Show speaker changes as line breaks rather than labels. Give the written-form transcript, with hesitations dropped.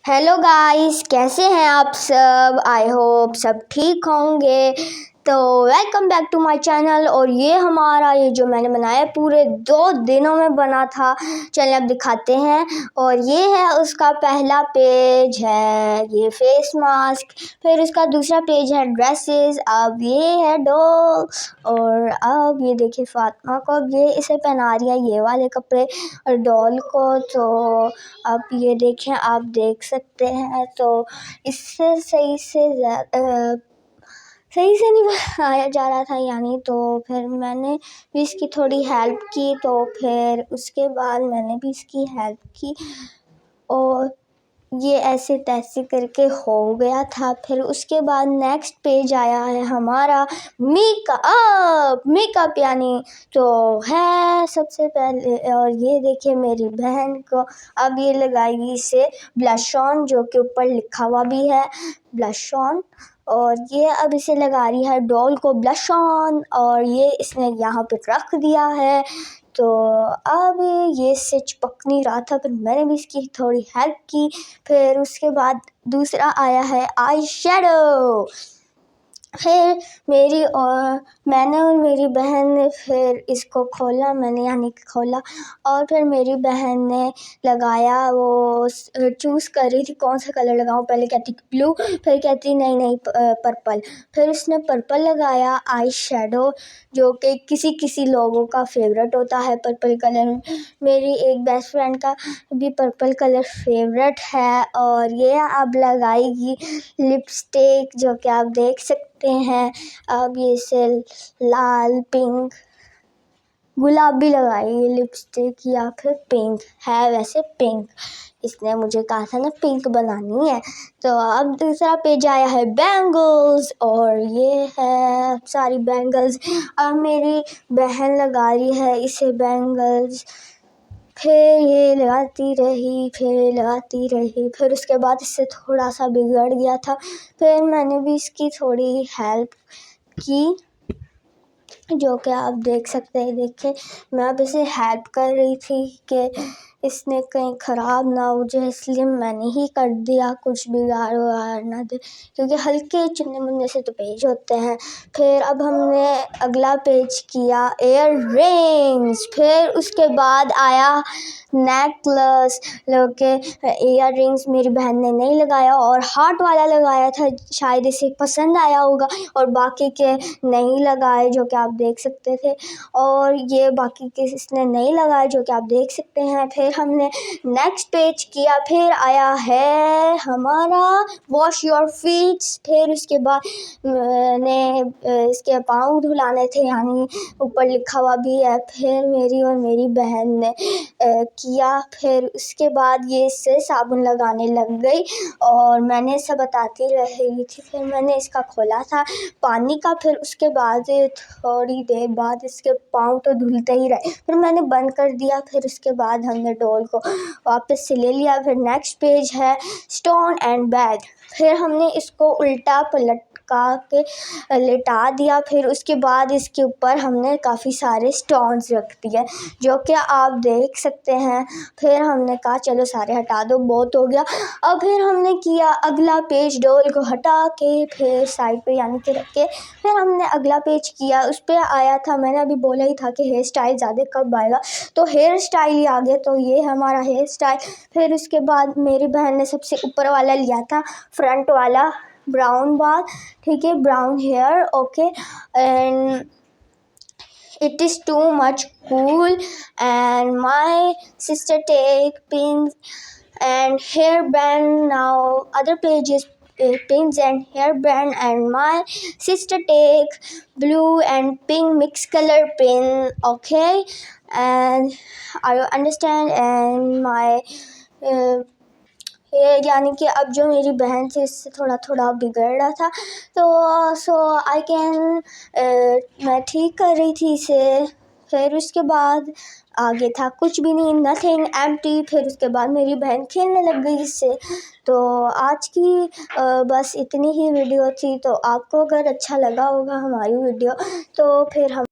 Hello guys, कैसे हैं आप सब। आई होप सब ठीक होंगे। तो welcome back to my channel. और ये हमारा ये जो मैंने बनाया पूरे 2 दिनों में बना था, चलिए अब दिखाते हैं। और ये है उसका पहला पेज है ये फेस मास्क, फिर उसका दूसरा पेज है ड्रेसेस, अब ये है डॉल, और अब ये देखिए फातिमा को अब ये इसे पहना रही है ये वाले कपड़े और डॉल को। तो अब ये देखें, आप देख सकते हैं। तो इससे सही से नहीं बनाया जा रहा था यानी। तो फिर मैंने भी इसकी थोड़ी हेल्प की, तो फिर उसके बाद मैंने भी इसकी हेल्प की और ये ऐसे तैसे करके हो गया था। फिर उसके बाद नेक्स्ट पेज आया है हमारा मेकअप यानी तो है सबसे पहले। और ये देखिए मेरी बहन को अब ये लगाएगी इसे ब्लश ऑन, जो के ऊपर लिखा हुआ भी है ब्लश ऑन। और ये अब इसे लगा रही है डॉल को ब्लश ऑन, और ये इसने यहाँ पे रख दिया है। तो अब ये इससे चिपक नहीं रहा था, फिर मैंने भी इसकी थोड़ी हेल्प की। फिर उसके बाद दूसरा आया है आई शेडो। फिर मैंने और मेरी बहन ने फिर इसको खोला, मैंने यानी कि खोला, और फिर मेरी बहन ने लगाया। वो चूज़ कर रही थी कौन सा कलर लगाऊं, पहले कहती ब्लू, फिर कहती नहीं पर्पल। फिर उसने पर्पल लगाया आई शेडो, जो कि किसी किसी लोगों का फेवरेट होता है पर्पल कलर। मेरी एक बेस्ट फ्रेंड का भी पर्पल कलर फेवरेट है। और ये अब लगाएगी लिपस्टिक, जो कि आप देख सकते हैं। अब ये से लाल, पिंक, गुलाबी लगाएगी लिपस्टिक, या फिर पिंक है, वैसे पिंक इसने मुझे कहा था ना पिंक बनानी है। तो अब दूसरा पेज आया है बैंगल्स, और ये है सारी बैंगल्स। अब मेरी बहन लगा रही है इसे बैंगल्स, फिर ये लगाती रही, फिर उसके बाद इससे थोड़ा सा बिगड़ गया था। फिर मैंने भी इसकी थोड़ी हेल्प की, जो कि आप देख सकते हैं। देखिए मैं अब इसे हेल्प कर रही थी कि इसने कहीं ख़राब ना हो जाए, इसलिए मैंने ही कर दिया, कुछ बिगाड़ ना दे, क्योंकि हल्के चुनने मुन्ने से तो पेज होते हैं। फिर अब हमने अगला पेज किया एयर रिंग्स, फिर उसके बाद आया नेकलेस, लोके एयर रिंग्स मेरी बहन ने नहीं लगाया और हार्ट वाला लगाया था, शायद इसे पसंद आया होगा, और बाकी के नहीं लगाए, जो कि आप देख सकते थे। और ये बाकी के इसने नहीं लगाए, जो कि आप देख सकते हैं। फिर हमने नेक्स्ट पेज किया, फिर आया है हमारा वॉश योर फीट। फिर उसके बाद मैंने इसके पाँव धुलाने थे, यानी ऊपर लिखा हुआ भी है। फिर मेरी और मेरी बहन ने किया। फिर उसके बाद ये इससे साबुन लगाने लग गई और मैंने इसे बताती रही थी। फिर मैंने इसका खोला था पानी का, फिर उसके बाद थोड़ी देर बाद इसके पाँव तो धुलते ही रहे, फिर मैंने बंद कर दिया। फिर उसके बाद हमने डॉल को वापस से ले लिया। फिर नेक्स्ट पेज है स्टोन एंड बैग। फिर हमने इसको उल्टा पलटा के लेटा दिया। फिर उसके बाद इसके ऊपर हमने काफ़ी सारे स्टोन्स रख दिए, जो कि आप देख सकते हैं। फिर हमने कहा चलो सारे हटा दो, बहुत हो गया। अब फिर हमने किया अगला पेज, डॉल को हटा के फिर साइड पे यानी कि रख के फिर हमने अगला पेज किया। उस पर आया था, मैंने अभी बोला ही था कि हेयर स्टाइल ज़्यादा कब आएगा, तो हेयर स्टाइल ही आ गया। तो ये हमारा हेयर स्टाइल। फिर उसके बाद मेरी बहन ने सबसे ऊपर वाला लिया था, फ्रंट वाला ब्राउन बाल, ठीक है, brown hair, okay. And it is too much cool, and my sister take pins and hairband. Now other pages pins and hairband, and my sister take blue and pink mixed color pin, okay. And I understand, and my ये यानी कि अब जो मेरी बहन थी इससे थोड़ा थोड़ा बिगड़ रहा था, तो सो आई कैन मैं ठीक कर रही थी इसे। फिर उसके बाद आगे था कुछ भी नहीं, नथिंग, एम्प्टी। फिर उसके बाद मेरी बहन खेलने लग गई इससे। तो आज की बस इतनी ही वीडियो थी। तो आपको अगर अच्छा लगा होगा हमारी वीडियो, तो फिर हम